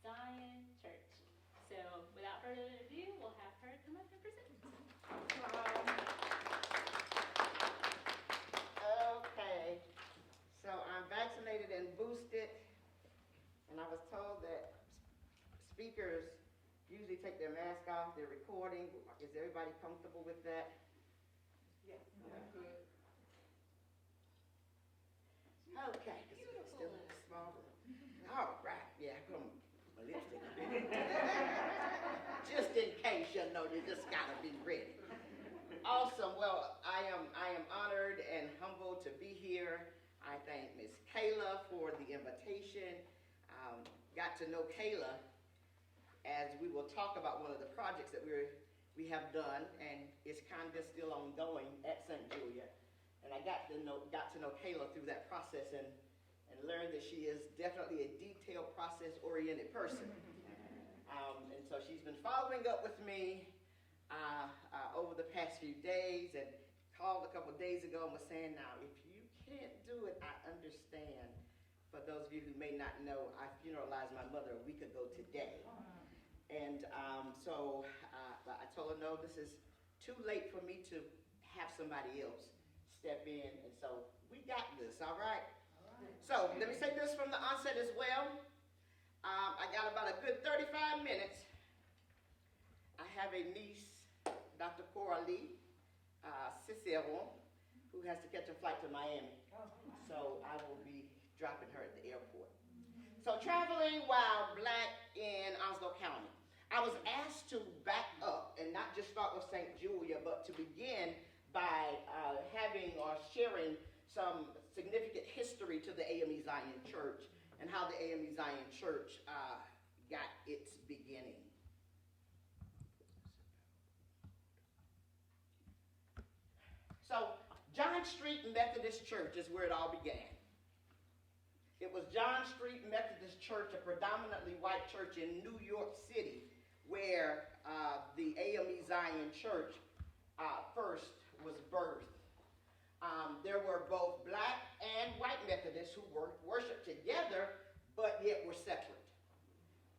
Zion Church. So without further ado, we'll have her come up and present. Okay, so I'm vaccinated and boosted, and I was told that speakers usually take their mask off, they're recording. Is everybody comfortable with that? Yeah, I'm good. Okay, because it's still in a small room. All right, yeah, I put my lipstick on. Just in case, you know, you just gotta be ready. Awesome. Well, I am honored and humbled to be here. I thank Ms. Kayla for the invitation. Got to know Kayla as we will talk about one of the projects that we have done, and it's kind of still ongoing at St. Julia. And I got to know Kayla through that process and learned that she is definitely a detailed, process-oriented person. And so she's been following up with me over the past few days, and called a couple days ago and was saying, now, if you can't do it, I understand. For those of you who may not know, I funeralized my mother a week ago today. And so I told her, no, this is too late for me to have somebody else step in. And so we got this, all right? So let me say this from the onset as well. I got about a good 35 minutes. I have a niece, Dr. Coralie Ciceron, who has to catch a flight to Miami. So I will be dropping her at the airport. So traveling while Black in Onslow County. I was asked to back up and not just start with St. Julia, but to begin by having or sharing some significant history to the AME Zion Church and how the AME Zion Church got its beginning. So John Street Methodist Church is where it all began. It was John Street Methodist Church, a predominantly white church in New York City, where the AME Zion Church first was birthed. There were both Black and white Methodists who worshiped together, but yet were separate.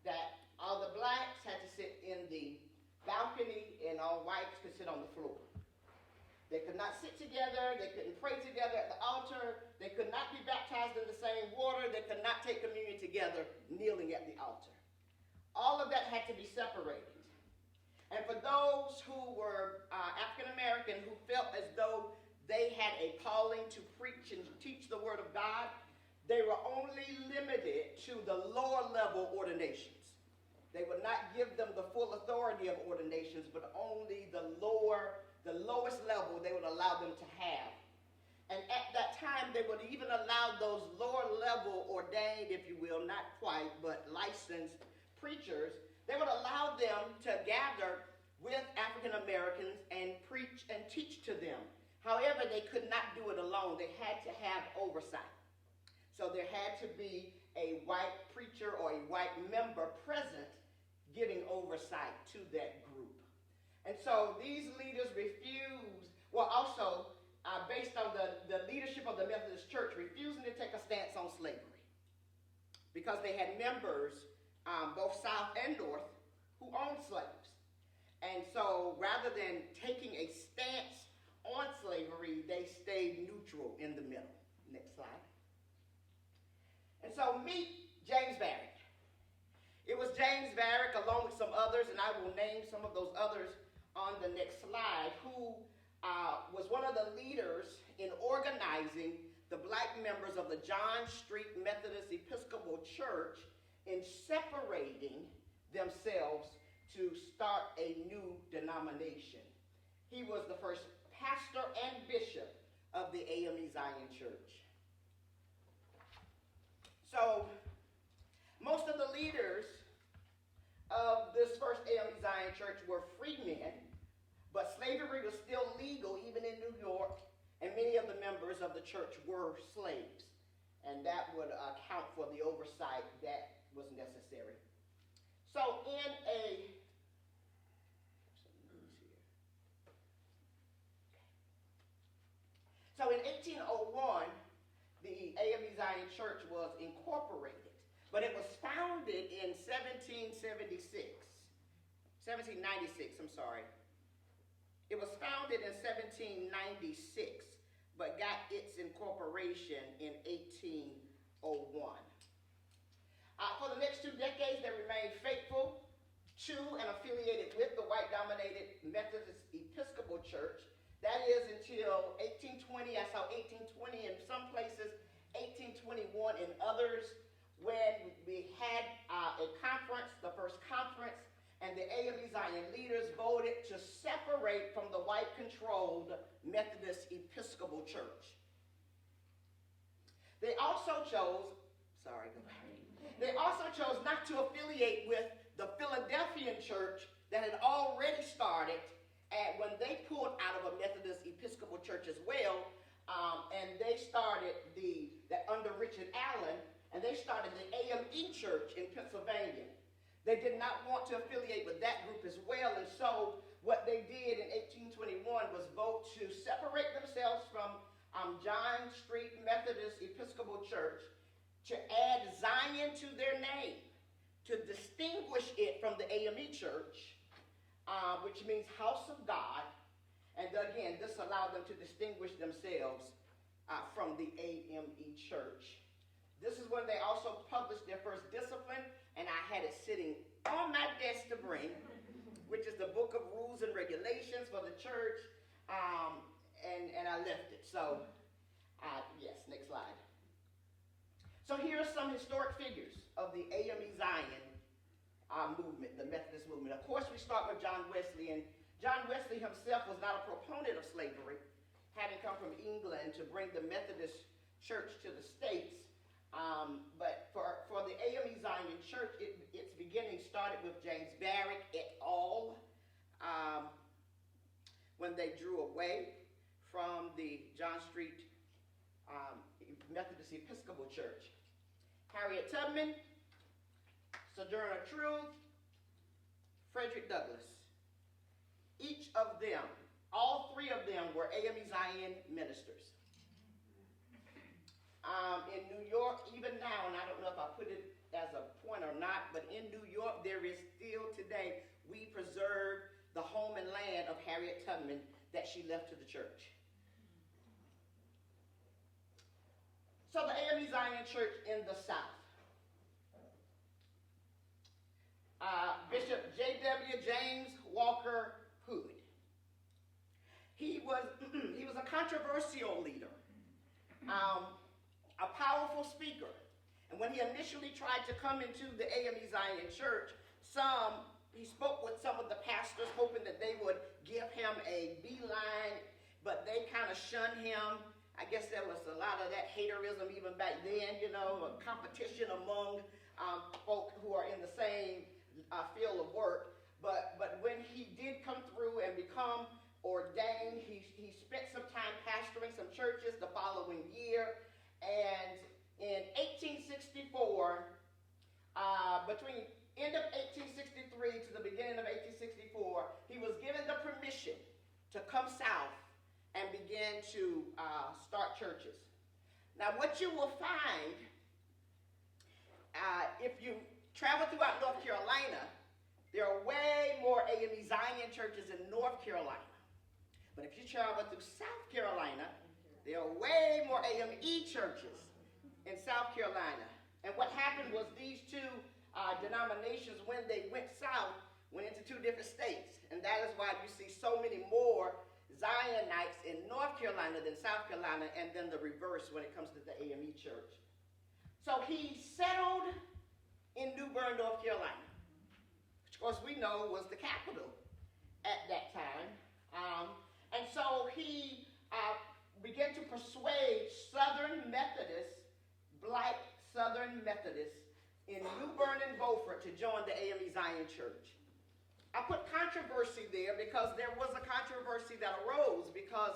That all the Blacks had to sit in the balcony and all whites could sit on the floor. They could not sit together, they couldn't pray together at the altar, they could not be baptized in the same water, they could not take communion together kneeling at the altar. All of that had to be separated. And for those who were African American who felt as though they had a calling to preach and teach the Word of God, they were only limited to the lower level ordinations. They would not give them the full authority of ordinations, but only the lowest level they would allow them to have. And at that time, they would even allow those lower level ordained, if you will, not quite, but licensed preachers, they would allow them to gather with African Americans and preach and teach to them. However, they could not do it alone. They had to have oversight. So there had to be a white preacher or a white member present giving oversight to that group. And so these leaders refused, well, also based on the leadership of the Methodist Church, refusing to take a stance on slavery because they had members, both South and North, who owned slaves. And so rather than taking a stance on slavery, they stayed neutral in the middle. Next slide. And so meet James Varick. It was James Varick along with some others, and I will name some of those others on the next slide, who was one of the leaders in organizing the Black members of the John Street Methodist Episcopal Church in separating themselves to start a new denomination. He was the first pastor and bishop of the AME Zion Church. So most of the leaders of this first AME Zion Church were free men, but slavery was still legal even in New York, and many of the members of the church were slaves. And that would account for the oversight that was necessary. So in 1801, the AME Zion Church was incorporated. but it was founded in 1796, I'm sorry. It was founded in 1796, but got its incorporation in 1801. For the next 2 decades, they remained faithful to and affiliated with the white-dominated Methodist Episcopal Church. That is until 1820. I saw 1820 in some places, 1821 in others, when we had a conference, the first conference, and the AME Zion leaders voted to separate from the white-controlled Methodist Episcopal Church. They also chose, they also chose not to affiliate with the Philadelphian church that had already started, and when they pulled out of a Methodist Episcopal church as well, and they started under Richard Allen, and they started the AME church in Pennsylvania. They did not want to affiliate with that group as well, and so what they did in 1821 was vote to separate themselves from John Street Methodist Episcopal Church, to add Zion to their name, to distinguish it from the AME church, which means house of God, and again, this allowed them to distinguish themselves from the AME church. This is when they also published their first discipline, and I had it sitting on my desk to bring, which is the Book of Rules and Regulations for the church, and I left it. So, yes, next slide. So here are some historic figures of the AME Zion movement, the Methodist movement. Of course, we start with John Wesley, and John Wesley himself was not a proponent of slavery, having come from England to bring the Methodist church to the States. But for the AME Zion Church, its beginning started with James Barrick et al. When they drew away from the John Street Methodist Episcopal Church. Harriet Tubman, Sojourner Truth, Frederick Douglass. Each of them, all 3 of them were AME Zion ministers. In New York, even now, and I don't know if I put it as a point or not, but in New York, there is still today, we preserve the home and land of Harriet Tubman that she left to the church. So the AME Zion Church in the South. Bishop J.W. James Walker Hood. He was a controversial leader, a powerful speaker. And when he initially tried to come into the AME Zion Church, he spoke with some of the pastors, hoping that they would give him a beeline, but they kind of shunned him. I guess there was a lot of that haterism even back then, a competition among folk who are in the same field of work. But when he did come through and become ordained, he spent some time pastoring some churches the following year. And in 1864, between end of 1863 to the beginning of 1864, he was given the permission to come south and begin to start churches. Now, what you will find, if you travel throughout North Carolina, there are way more AME Zion churches in North Carolina. But if you travel through South Carolina, there are way more AME churches in South Carolina. And what happened was these 2 denominations, when they went south, went into 2 different states. And that is why you see so many more Zionites in North Carolina than South Carolina, and then the reverse when it comes to the AME church. So he settled in New Bern, North Carolina, which of course we know was the capital at that time. And so he began to persuade Southern Methodists, black Southern Methodists in New Bern and Beaufort to join the AME Zion Church. I put controversy there because there was a controversy that arose because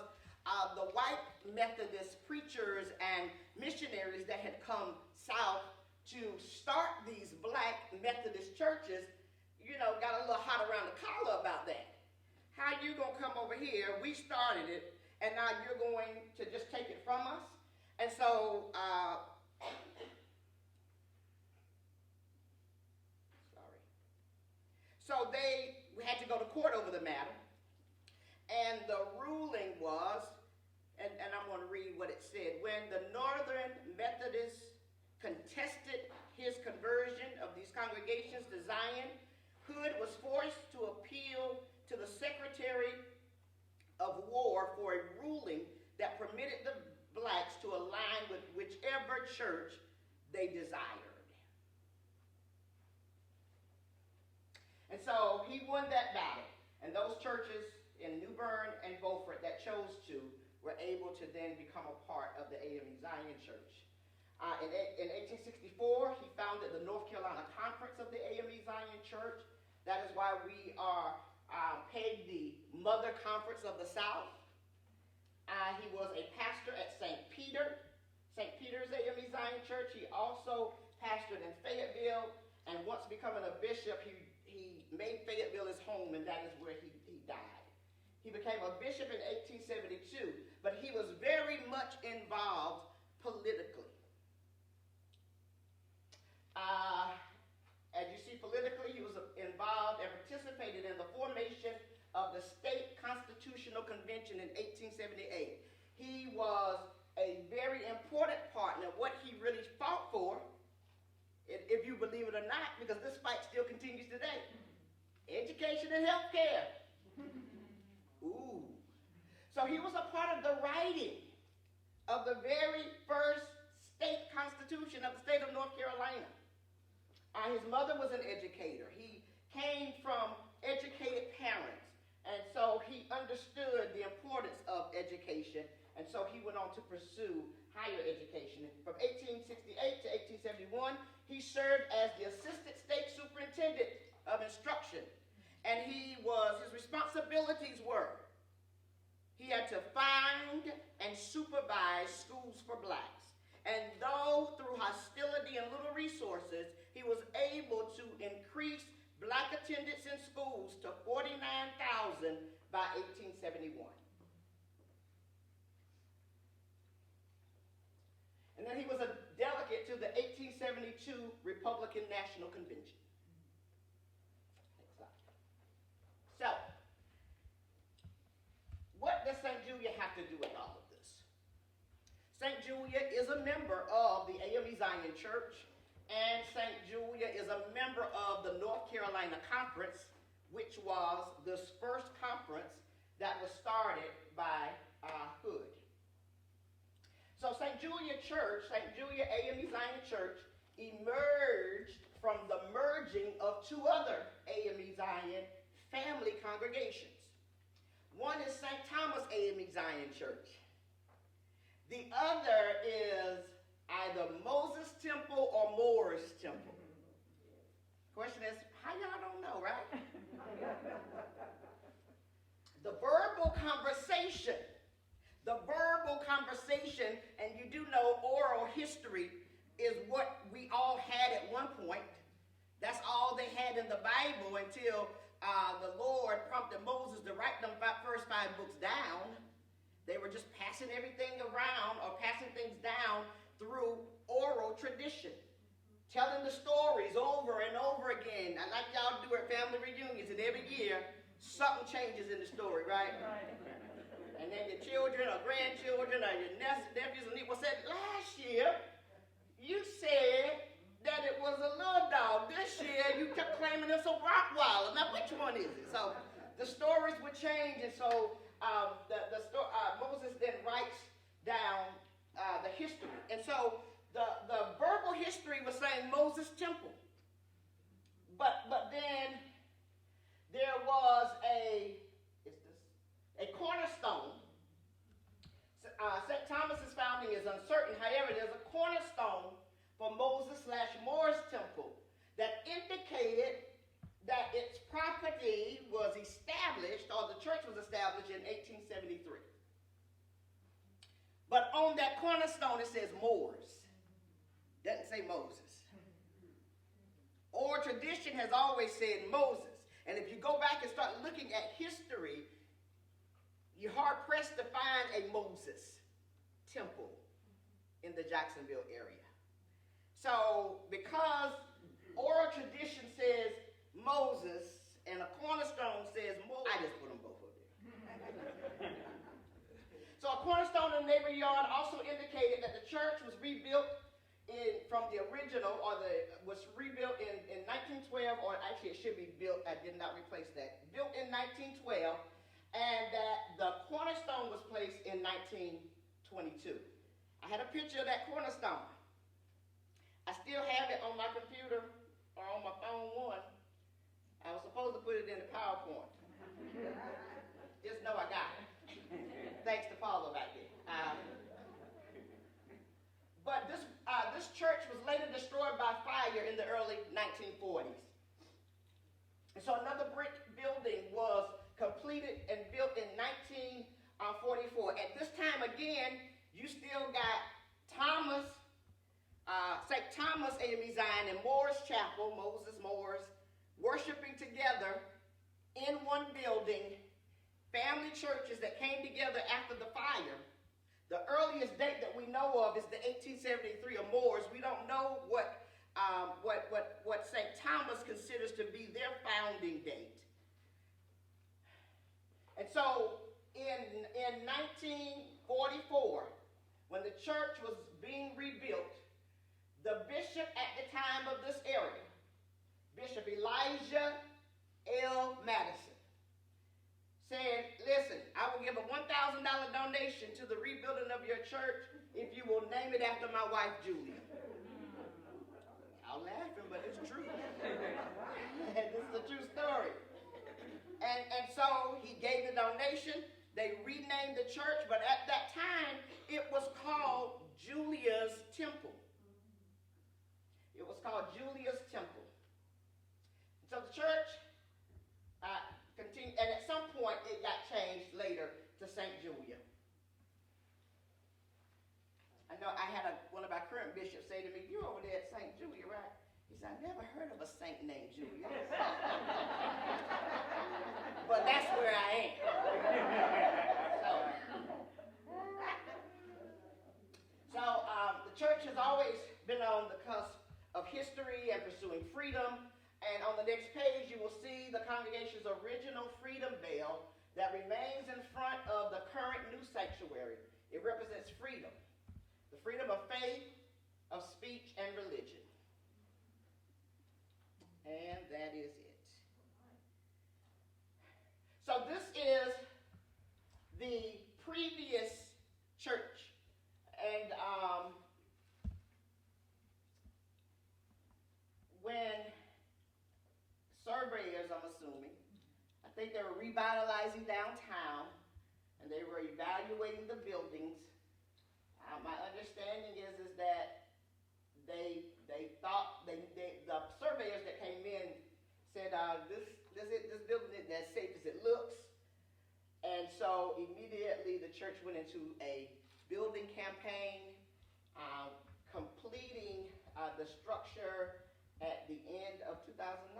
the white Methodist preachers and missionaries that had come south to start these black Methodist churches, got a little hot around the collar about that. How you gonna come over here? We started it, and now you're going to just take it from us? And so So we had to go to court over the matter. And the ruling was, and I'm going to read what it said. When the Northern Methodists contested his conversion of these congregations to Zion, Hood was forced to appeal to the Secretary of War for a ruling that permitted the blacks to align with whichever church they desired. And so he won that battle. And those churches in New Bern and Beaufort that chose to were able to then become a part of the AME Zion Church. In 1864, he founded the North Carolina Conference of the AME Zion Church. That is why we are pegged the Mother Conference of the South. He was a pastor at St. Peter's AME Zion Church. He also pastored in Fayetteville, and once becoming a bishop, he made Fayetteville his home, and that is where he died. He became a bishop in 1872, but he was very much involved politically. As you see, politically, he was involved and participated in the formation of the State Constitutional Convention in 1878. He was a very important partner. What he really fought for, if you believe it or not, because this fight still continues today, education and health care. Ooh. So he was a part of the writing of the very first state constitution of the state of North Carolina. His mother was an educator. He came from educated parents, and so he understood the importance of education, and so he went on to pursue higher education. From 1868 to 1871, he served as the Assistant State Superintendent of Instruction, and his responsibilities were, he had to find and supervise schools for blacks. And though through hostility and little resources, he was able to increase black attendance in schools to 49,000 by 1871. And then he was a delegate to the 1872 Republican National Convention. Next slide. So, what does St. Julia have to do with all of this? St. Julia is a member of the AME Zion Church, and St. Julia is a member of the North Carolina Conference, which was this first conference that was started by Hood. So St. Julia Church, St. Julia AME Zion Church, emerged from the merging of two other AME Zion family congregations. One is St. Thomas AME Zion Church. The other is either Moses Temple or Moore's Temple. Question is, how y'all don't know, right? The verbal conversation, and you do know oral history is what we all had at one point. That's all they had in the Bible until the Lord prompted Moses to write them first 5 books down. They were just passing everything around or passing things down through oral tradition. Telling the stories over and over again. I like y'all do at family reunions, and every year something changes in the story, right? And then your children or grandchildren or your nephews and nieces said, last year you said that it was a little dog. This year you kept claiming it's a Rottweiler. Now which one is it? So the stories would change, and so Moses then writes down the history. And so the verbal history was saying Moses Temple. But then there was a cornerstone. St. Thomas's founding is uncertain. However, there's a cornerstone for Moses/Moore's Temple that indicated that its property was established, or the church was established in 1873. But on that cornerstone it says Moore's. Doesn't say Moses. Oral tradition has always said Moses. And if you go back and start looking at history, you're hard-pressed to find a Moses temple in the Jacksonville area. So because oral tradition says Moses And a cornerstone says more. I just put them both up there. So a cornerstone in the neighbor yard also indicated that the church was rebuilt from the original, was rebuilt in 1912, or actually it should be built, I did not replace that, built in 1912, and that the cornerstone was placed in 1922. I had a picture of that cornerstone. I still have it on my computer, or on my phone one. I was supposed to put it in the PowerPoint. Just know I got it. Thanks to Paula right there. But this church was later destroyed by fire in the early 1940s. And so another brick building was completed and built in 1944. At this time, again, you still got St. Thomas AME Zion and Moore's Chapel, Moses Moore's, worshiping together in one building, family churches that came together after the fire. The earliest date that we know of is the 1873 of Moore's. We don't know what St. Thomas considers to be their founding date. And so in 1944, when the church was being rebuilt, the bishop at the time of this area, Bishop Elijah L. Madison, said, listen, I will give a $1,000 donation to the rebuilding of your church if you will name it after my wife, Julia. I'm laughing, but it's true. And this is a true story. And so he gave the donation. They renamed the church, but at that time, it was called Julia's Temple. It was called Julia's Temple. So the church continued, and at some point, it got changed later to St. Julia. I know I had one of our current bishops say to me, "You're over there at St. Julia, right?" He said, "I never heard of a saint named Julia." But that's where I am. So the church has always been on the cusp of history and pursuing freedom. And on the next page, you will see the congregation's original freedom bell that remains in front of the current new sanctuary. It represents freedom, the freedom of faith, of speech, and religion. And that is it. So this is the previous church. And when surveyors, I'm assuming, I think they were revitalizing downtown, and they were evaluating the buildings. My understanding is that they thought the surveyors that came in said this building isn't as safe as it looks, and so immediately the church went into a building campaign, completing the structure at the end of 2009.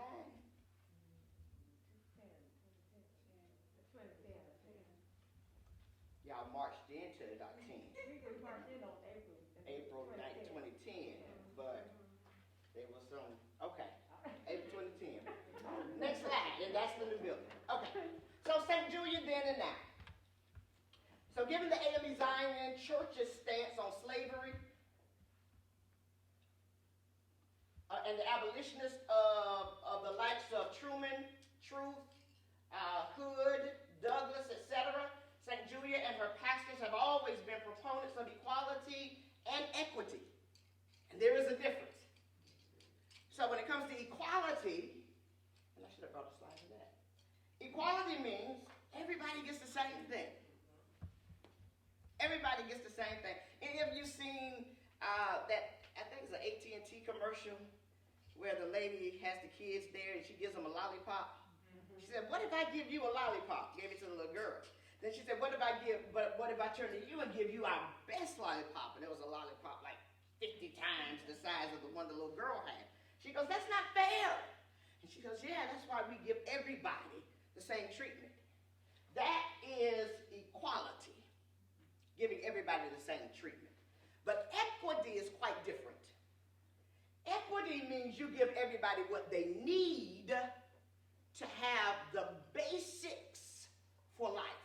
Y'all marched into it on 10. April 2010, but there was some, okay, April 2010. Next slide, and that's the new building. Okay, so St. Julia then and now. So given the AME Zion Church's stance on slavery and the abolitionists of the likes of Truman, Truth, Hood, Douglas, etc., St. Julia and her pastors have always been proponents of equality and equity. And there is a difference. So when it comes to equality, and I should have brought a slide of that. Equality means everybody gets the same thing. Everybody gets the same thing. Any of you seen that, I think it's an AT&T commercial where the lady has the kids there and she gives them a lollipop? She said, "What if I give you a lollipop?" Gave it to the little girl. Then she said, what if I turn to you and give you our best lollipop? And it was a lollipop like 50 times the size of the one the little girl had. She goes, "That's not fair." And she goes, "Yeah, that's why we give everybody the same treatment." That is equality, giving everybody the same treatment. But equity is quite different. Equity means you give everybody what they need to have the basics for life.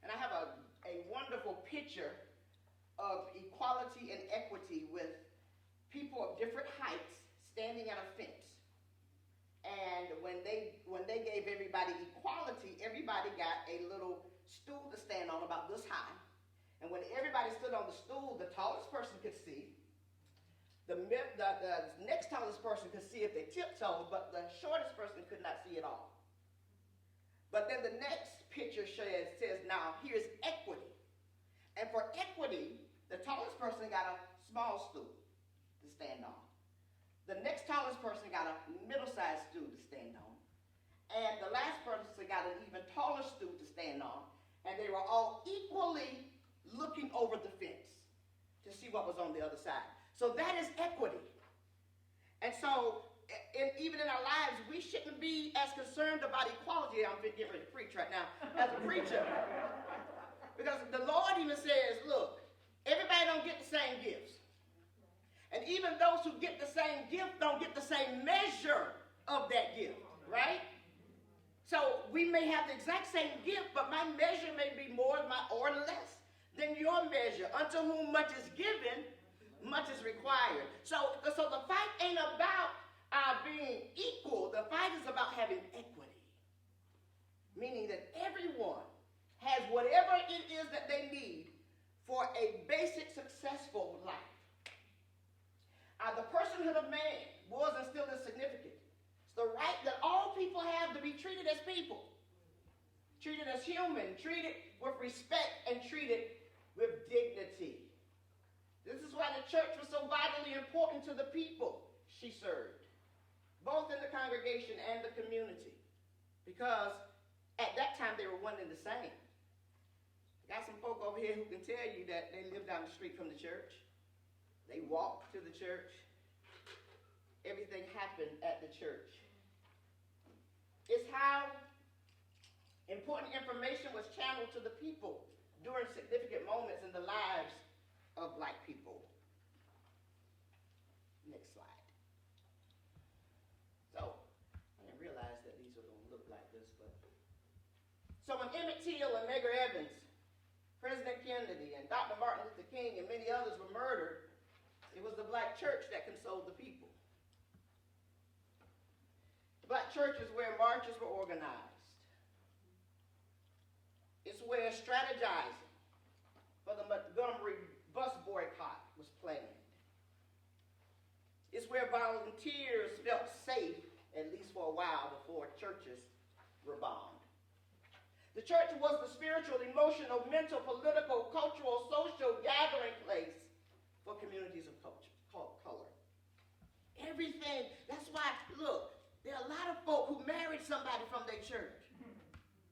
And I have a wonderful picture of equality and equity with people of different heights standing at a fence. And when they gave everybody equality, everybody got a little stool to stand on about this high. And when everybody stood on the stool, the tallest person could see. The next tallest person could see if they tiptoed, but the shortest person could not see at all. But then the next picture says, now here's equity. And for equity, the tallest person got a small stool to stand on. The next tallest person got a middle-sized stool to stand on. And the last person got an even taller stool to stand on. And they were all equally looking over the fence to see what was on the other side. So that is equity. And so even in our lives, we shouldn't be as concerned about equality. I'm getting ready to preach right now as a preacher. Because the Lord even says, look, everybody don't get the same gifts. And even those who get the same gift don't get the same measure of that gift, right? So we may have the exact same gift, but my measure may be more or less than your measure. Unto whom much is given, much is required. So the fight ain't about being equal. The fight is about having equity. Meaning that everyone has whatever it is that they need for a basic, successful life. The personhood of man was and still is significant. It's the right that all people have to be treated as people. Treated as human, treated with respect, and treated with dignity. This is why the church was so vitally important to the people she served, both in the congregation and the community, because at that time they were one and the same. I got some folk over here who can tell you that they live down the street from the church. They walked to the church. Everything happened at the church. It's how important information was channeled to the people during significant moments in the lives of Black people. Next slide. So, I didn't realize that these were going to look like this, but. So when Emmett Till and Medgar Evers, President Kennedy, and Dr. Martin Luther King, and many others were murdered, it was the Black church that consoled the people. The Black church is where marches were organized. It's where strategizing for the Montgomery bus boycott was planned. It's where volunteers felt safe, at least for a while, before churches were bombed. The church was the spiritual, emotional, mental, political, cultural, social gathering place for communities of color. Everything. That's why, look, there are a lot of folk who married somebody from their church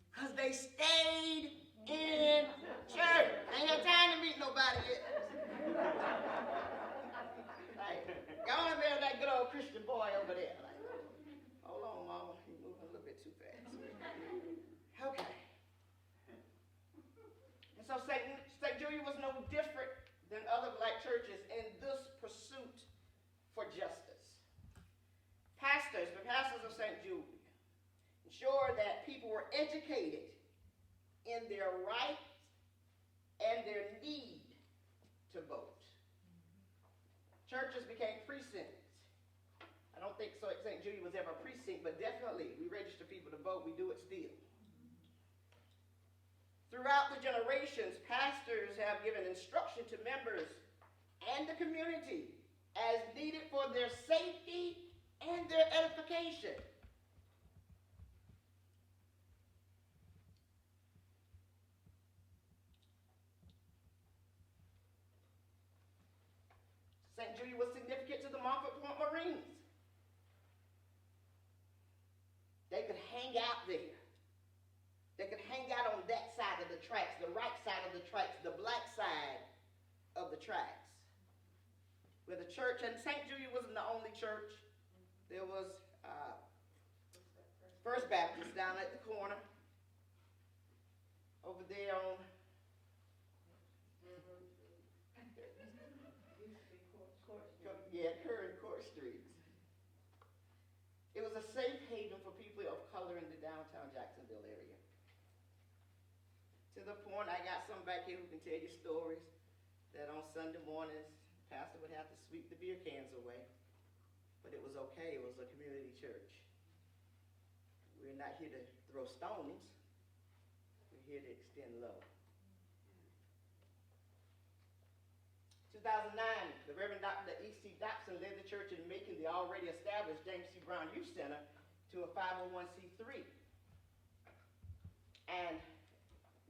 because they stayed in church. I ain't had time to meet nobody yet. Like, I want to marry that good old Christian boy over there. Like, hold on, Mama, you're moving a little bit too fast. Okay. And so St. Julia was no different than other Black churches in this pursuit for justice. The pastors of St. Julia, ensured that people were educated in their rights and their need to vote. Churches became precincts. I don't think St. Julia was ever a precinct, but definitely we register people to vote. We do it still. Throughout the generations, pastors have given instruction to members and the community as needed for their safety and their edification. St. Julia was significant to the Montfort Point Marines. They could hang out there. They could hang out on that side of the tracks, the right side of the tracks, the black side of the tracks. Where the church, and St. Julia wasn't the only church. There was First Baptist down at the corner. Over there on Kerr and Court Streets. It was a safe haven for people of color the point I got some back here who can tell you stories that on Sunday mornings, pastor would have to sweep the beer cans away. But it was okay. It was a community church. We're not here to throw stones. We're here to extend love. 2009, the Reverend Dr. E.C. Dobson led the church in making the already established James C. Brown Youth Center to a 501c3 and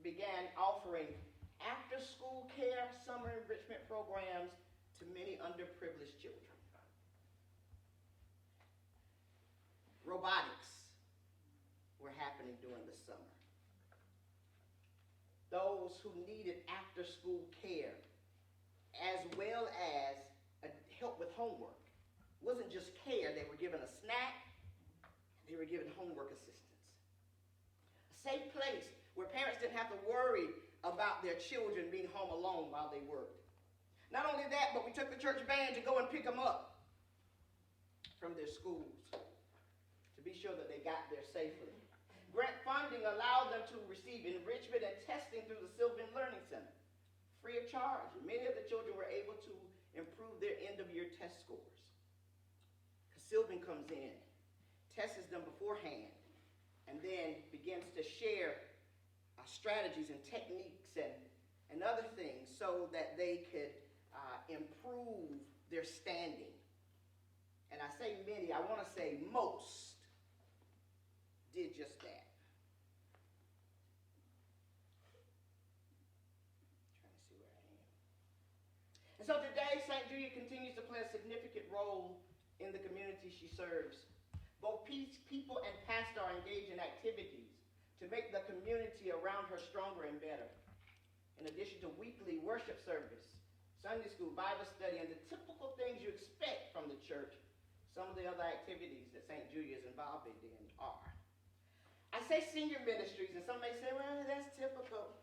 began offering after-school care, summer enrichment programs to many underprivileged children. Robotics were happening during the summer. Those who needed after-school care, as well as help with homework. It wasn't just care. They were given a snack. They were given homework assistance. A safe place where parents didn't have to worry about their children being home alone while they worked. Not only that, but we took the church band to go and pick them up from their schools to be sure that they got there safely. Grant funding allowed them to receive enrichment and testing through the Sylvan Learning Center, free of charge. Many of the children were able to improve their end-of-year test scores. Sylvan comes in, tests them beforehand, and then begins to share strategies and techniques and other things so that they could improve their standing. And I say many, I want to say most did just that. And so today, St. Julia continues to play a significant role in the community she serves. Both people and pastor are engaged in activities to make the community around her stronger and better. In addition to weekly worship service, Sunday school, Bible study, and the typical things you expect from the church, some of the other activities that St. Julia is involved in are. I say senior ministries, and some may say, well, that's typical.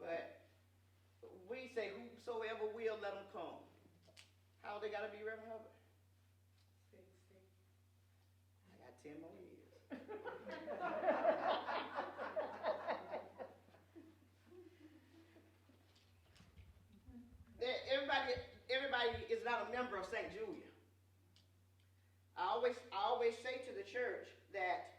But we say, whosoever will, let them come. How they got to be, Reverend Hubbard? 60. I got 10 more years. Everybody is not a member of St. Julia. I always say to the church that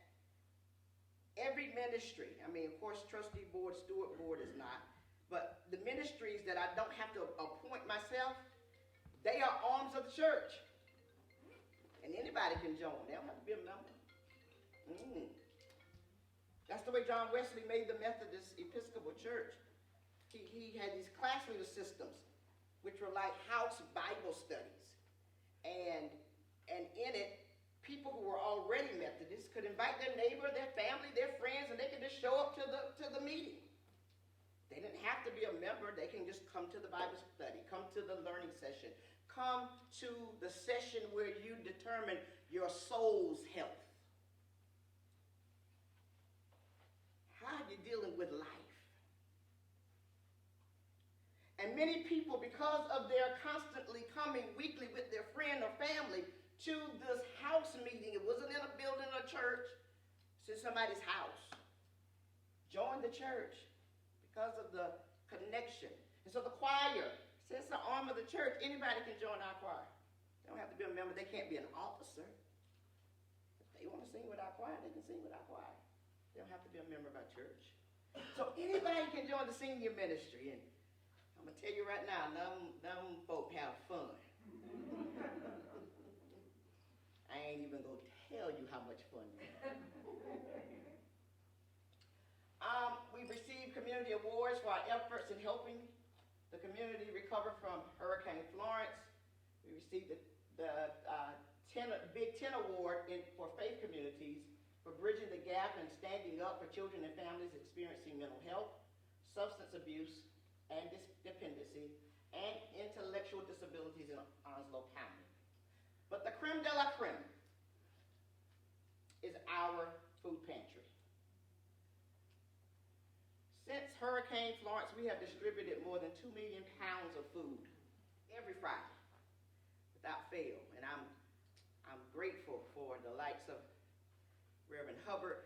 every ministry, I mean, of course, trustee board, steward board is not, but the ministries that I don't have to appoint myself, they are arms of the church. And anybody can join. They don't have to be a member. That's the way John Wesley made the Methodist Episcopal Church. He had these class leader systems, which were like house Bible studies. And in it, people who were already Methodists could invite their neighbor, their family, their friends, and they could just show up to the meeting. They didn't have to be a member. They can just come to the Bible study, come to the learning session, come to the session where you determine your soul's health. How are you dealing with life? And many people, because of their constantly coming weekly with their friend or family to this house meeting, it wasn't in a building or church, it's in somebody's house, joined the church because of the connection. And so the choir, since it's the arm of the church, anybody can join our choir. They don't have to be a member. They can't be an officer. If they want to sing with our choir, they can sing with our choir. They don't have to be a member of our church. So anybody can join the senior ministry. And I'm going to tell you right now, them folk have fun. I ain't even going to tell you how much fun they have. We've received community awards for our efforts in helping the community recover from Hurricane Florence. We received the Big Ten Award for faith communities for bridging the gap and standing up for children and families experiencing mental health, substance abuse, and dependency, and intellectual disabilities in Onslow County. But the creme de la creme is our food pantry. Since Hurricane Florence, we have distributed more than 2 million pounds of food every Friday without fail. And I'm grateful for the likes of Reverend Hubbard,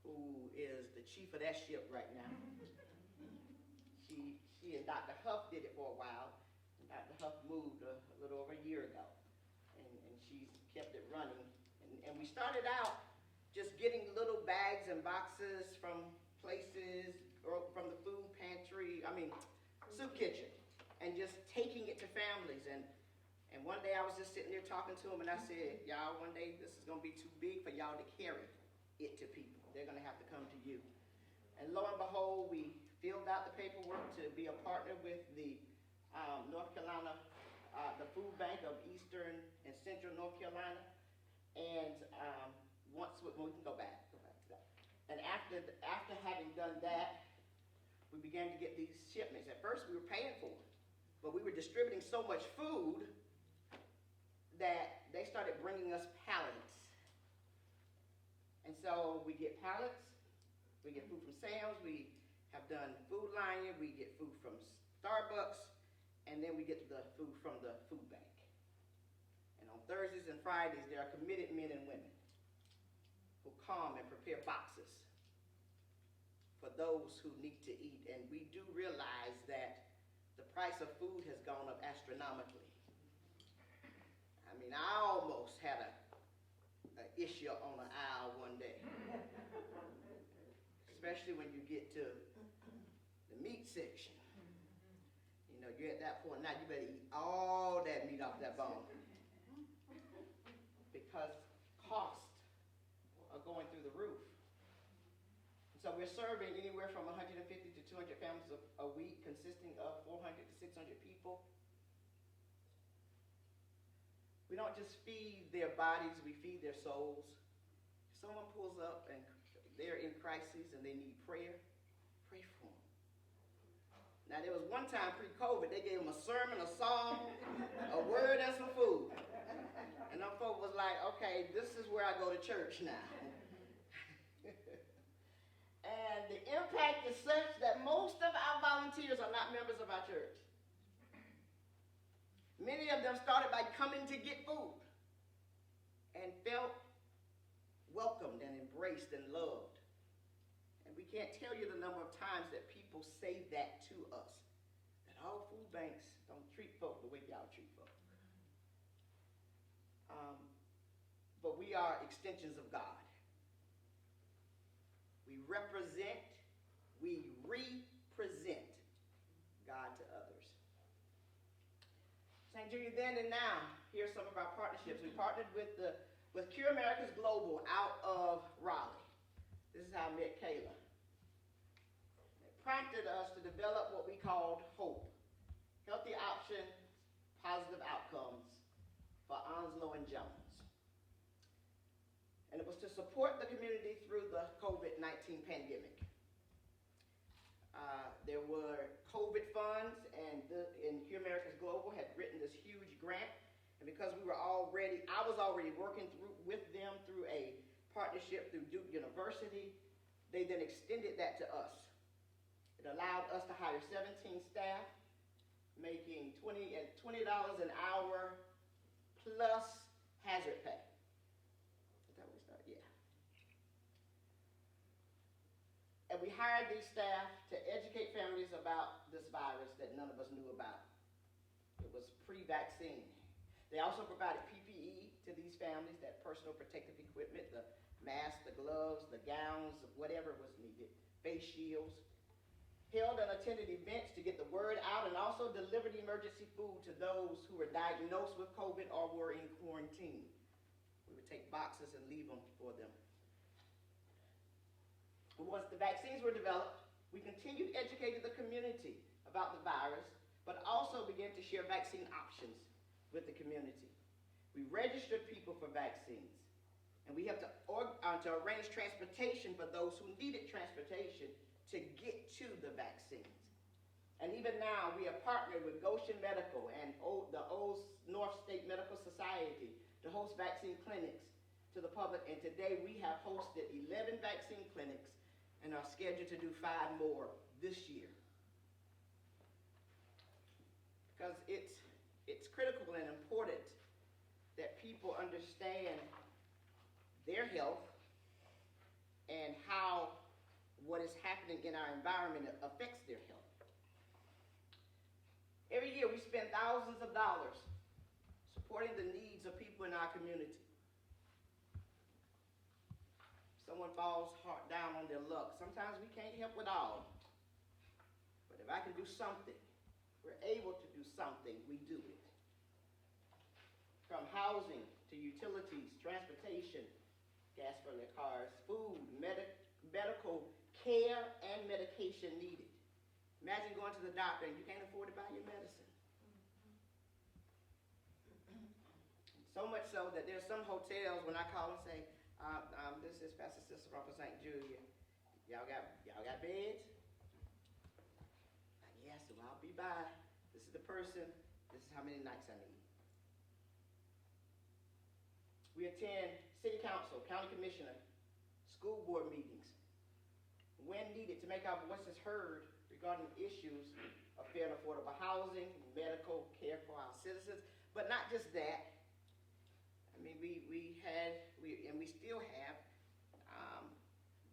who is the chief of that ship right now. She and Dr. Huff did it for a while. Dr. Huff moved a little over a year ago, and she's kept it running. And we started out just getting little bags and boxes from places, or from the food pantry, soup kitchen, and just taking it to families. And one day I was just sitting there talking to them, and I said, y'all, one day this is going to be too big for y'all to carry it to people. They're going to have to come to you. And lo and behold, we filled out the paperwork to be a partner with the North Carolina, the Food Bank of Eastern and Central North Carolina. And we can go back to that. And after having done that, we began to get these shipments. At first, we were paying for it, but we were distributing so much food that they started bringing us pallets. And so we get pallets, we get food from Sam's, we have done Food Lion, we get food from Starbucks, and then we get the food from the food bank. And on Thursdays and Fridays, there are committed men and women who come and prepare boxes for those who need to eat. And we do realize that the price of food has gone up astronomically. I almost had an issue on an aisle one day. Especially when you get to the meat section. You're at that point now, you better eat all that meat off that bone. Because costs are going through the roof. So we're serving anywhere from 150 to 200 families a week, consisting of 400 to 600 people. We don't just feed their bodies, we feed their souls. If someone pulls up and they're in crisis and they need prayer, pray for them. Now, there was one time pre-COVID, they gave them a sermon, a song, a word, and some food. And them folk was like, okay, this is where I go to church now. And the impact is such that most of our volunteers are not members of our church. Many of them started by coming to get food and felt welcomed and embraced and loved. And we can't tell you the number of times that people say that to us, that all food banks don't treat folk the way y'all treat folk. But we are extensions of God. We represent, we represent God to others. St. Julia then and now, here's some of our partnerships. We partnered with Cure America's Global out of Raleigh. This is how I met Kayla. It prompted us to develop what we called HOPE, Healthy Options, Positive Outcomes for Onslow and Jones. And it was to support the community through the COVID-19 pandemic. There were COVID funds, and Cure America's Global had written this huge grant. And because I was already working with them through a partnership through Duke University, they then extended that to us. It allowed us to hire 17 staff, making $20 an hour plus hazard pay. Is that where we started? Yeah. And we hired these staff to educate families about this virus that none of us knew about. It was pre-vaccine. They also provided PPE to these families, that personal protective equipment, the masks, the gloves, the gowns, whatever was needed, face shields. Held and attended events to get the word out, and also delivered emergency food to those who were diagnosed with COVID or were in quarantine. We would take boxes and leave them for them. Once the vaccines were developed, we continued educating the community about the virus, but also began to share vaccine options with the community. We registered people for vaccines, and we have to arrange transportation for those who needed transportation to get to the vaccines. And even now, we have partnered with Goshen Medical and the Old North State Medical Society to host vaccine clinics to the public, and today we have hosted 11 vaccine clinics and are scheduled to do 5 more this year. Because it's critical and important that people understand their health and how happening in our environment affects their health. Every year we spend thousands of dollars supporting the needs of people in our community. Someone falls down on their luck. Sometimes we can't help with all. But if I can do something, we're able to do something, we do it. From housing to utilities, transportation, gas for their cars, food, medical care, and medication needed. Imagine going to the doctor and you can't afford to buy your medicine. So much so that there's some hotels when I call and say, this is Pastor Ciceron for St. Julia. Y'all got beds? Yes, well, I'll be by. This is the person. This is how many nights I need. We attend city council, county commissioner, school board meetings, when needed to make our voices heard regarding issues of fair and affordable housing, medical care for our citizens, but not just that. I mean, we still have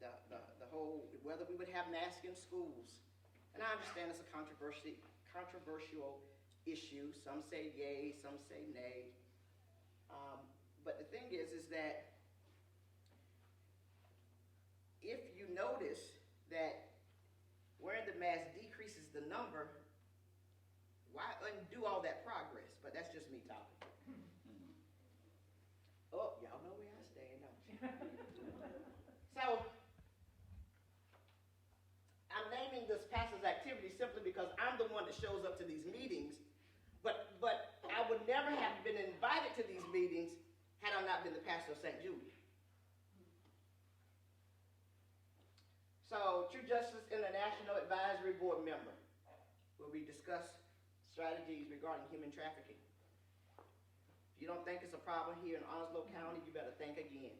the whole, whether we would have masks in schools. And I understand it's a controversial issue. Some say yay, some say nay. But the thing is that if you notice that wearing the mask decreases the number, why undo all that progress? But that's just me talking. Oh, y'all know where I stand, don't you? So, I'm naming this pastor's activity simply because I'm the one that shows up to these meetings, but I would never have been invited to these meetings had I not been the pastor of St. Julia. So, True Justice International Advisory Board member, where we discuss strategies regarding human trafficking. If you don't think it's a problem here in Onslow County, you better think again.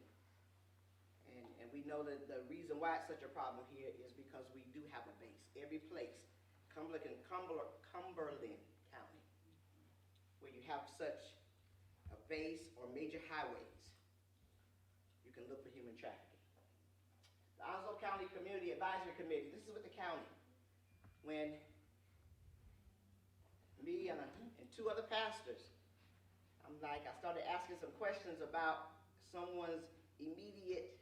And we know that the reason why it's such a problem here is because we do have a base. Every place, Cumberland County, where you have such a base or major highways, you can look for human trafficking. The Onslow County Community Advisory Committee, this is with the county. When me and two other pastors, I started asking some questions about someone's immediate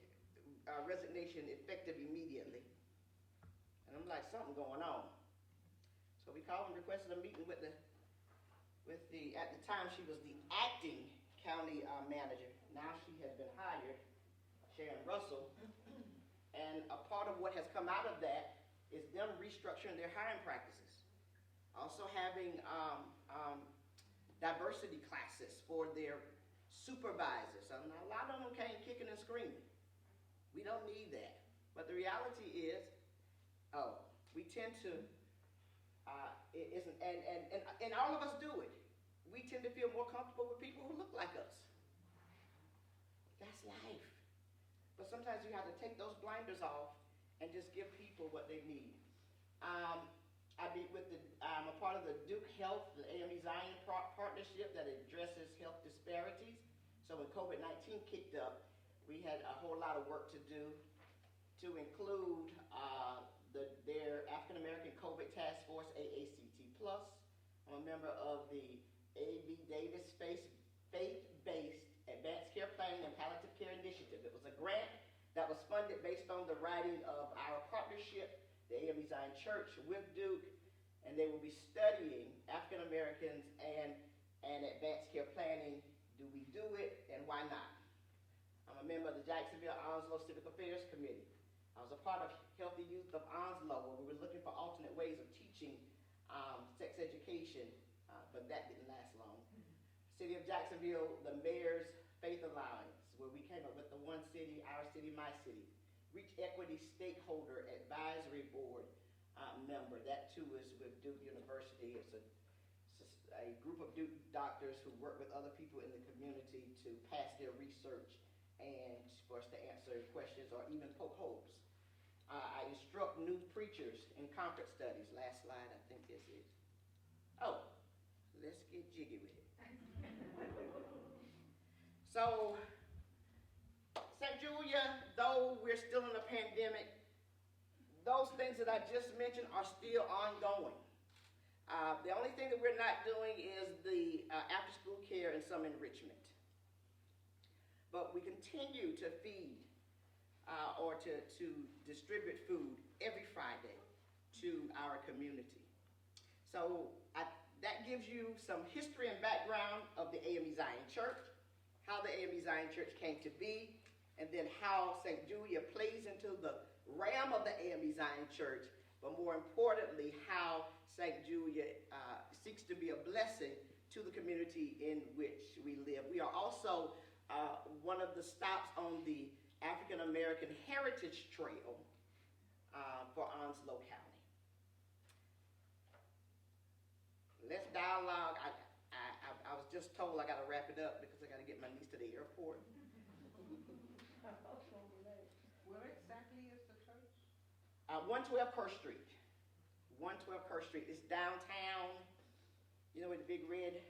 resignation effective immediately. And I'm like, something going on. So we called and requested a meeting with the, at the time she was the acting county manager. Now she has been hired, Sharon Russell. And a part of what has come out of that is them restructuring their hiring practices. Also having diversity classes for their supervisors. A lot of them came kicking and screaming. We don't need that. But the reality is, we tend to, and all of us do it. We tend to feel more comfortable with people who look like us. That's life. But sometimes you have to take those blinders off and just give people what they need. I'm a part of the Duke Health, the AME Zion partnership that addresses health disparities. So when COVID-19 kicked up, we had a whole lot of work to do to include their African American COVID Task Force, AACT+. I'm a member of the A.B. Davis Faith-Based Advanced Care Planning and Palliative Care Initiative. It was a grant that was funded based on the writing of our partnership, the AME Zion Church with Duke, and they will be studying African Americans and advanced care planning. Do we do it, and why not? I'm a member of the Jacksonville-Onslow Civic Affairs Committee. I was a part of Healthy Youth of Onslow, where we were looking for alternate ways of teaching sex education, but that didn't last long. City of Jacksonville, the Mayor's Faith Alliance, where we came up with the One City, Our City, My City. Reach Equity Stakeholder Advisory Board member. That too is with Duke University. It's a group of Duke doctors who work with other people in the community to pass their research and for us to answer questions or even poke holes. I instruct new preachers in conference studies. Last slide, I think this is. Oh, let's get jiggy with it. So, St. Julia, though we're still in a pandemic, those things that I just mentioned are still ongoing. The only thing that we're not doing is the after-school care and some enrichment. But we continue to feed or to distribute food every Friday to our community. So that gives you some history and background of the AME Zion Church, how the AME Zion Church came to be, and then how St. Julia plays into the realm of the AME Zion Church, but more importantly, how St. Julia seeks to be a blessing to the community in which we live. We are also one of the stops on the African American Heritage Trail for Onslow County. Let's dialogue. I was just told I got to wrap it up because I got to get my niece to the airport. Where exactly is the church? 112 Kerr Street. 112 Kerr Street. It's downtown. You know where the big red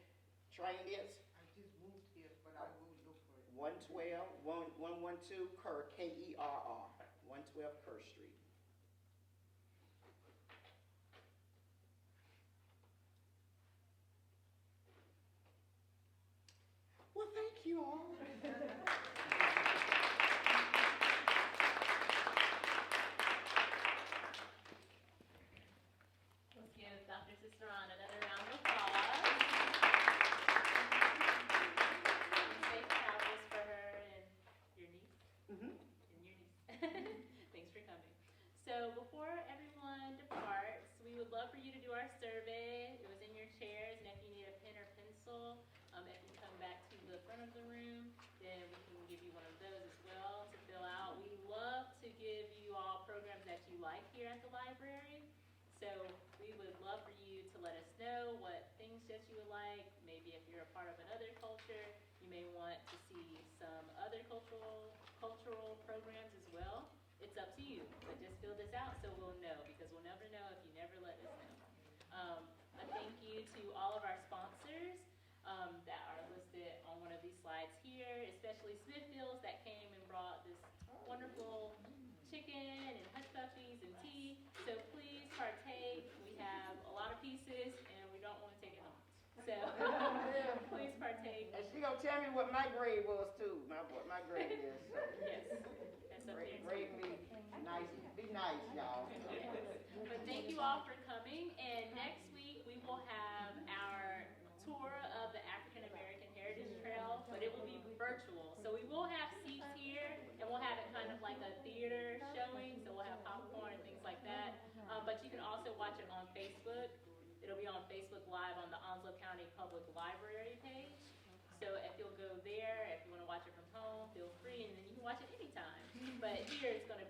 train is? I just moved here, but I will look for it. 112 Kerr, K-E-R-R. 112 Kerr Street. Well, thank you all. Let's give Dr. Ciceron another round of applause. Safe travels for her and your niece. Mm-hmm. And your niece. Thanks for coming. So before everyone departs, we would love for you to do our survey. It was in your chairs, and if you need a pen or pencil, if you come back to the front of the room, then we can give you one of those as well to fill out. We love to give you all programs that you like here at the library. So we would love for you to let us know what things that you would like. Maybe if you're a part of another culture, you may want to see some other cultural programs as well. It's up to you, but just fill this out so we'll know, because we'll never know if you never let us know. A thank you to all of our sponsors that are listed on one of these slides here, especially Smithfields that came and brought this wonderful chicken and hush puppies and tea. So please partake. We have a lot of pieces and we don't want to take it home. So please partake. And she gonna tell me what my grade was too. What my grade is. So. Yes, that's up there. Grade me nice. Be nice, y'all. Yes. But thank you all for coming. And next week we will have our tour of the African American Heritage Trail, but it will be virtual. So we will have seats here, and we'll have it kind of like a theater showing. So we'll have popcorn and things like that. But you can also watch it on Facebook. It'll be on Facebook Live on the Onslow County Public Library page. So if you'll go there, if you want to watch it from home, feel free, and then you can watch it anytime. But here it's going to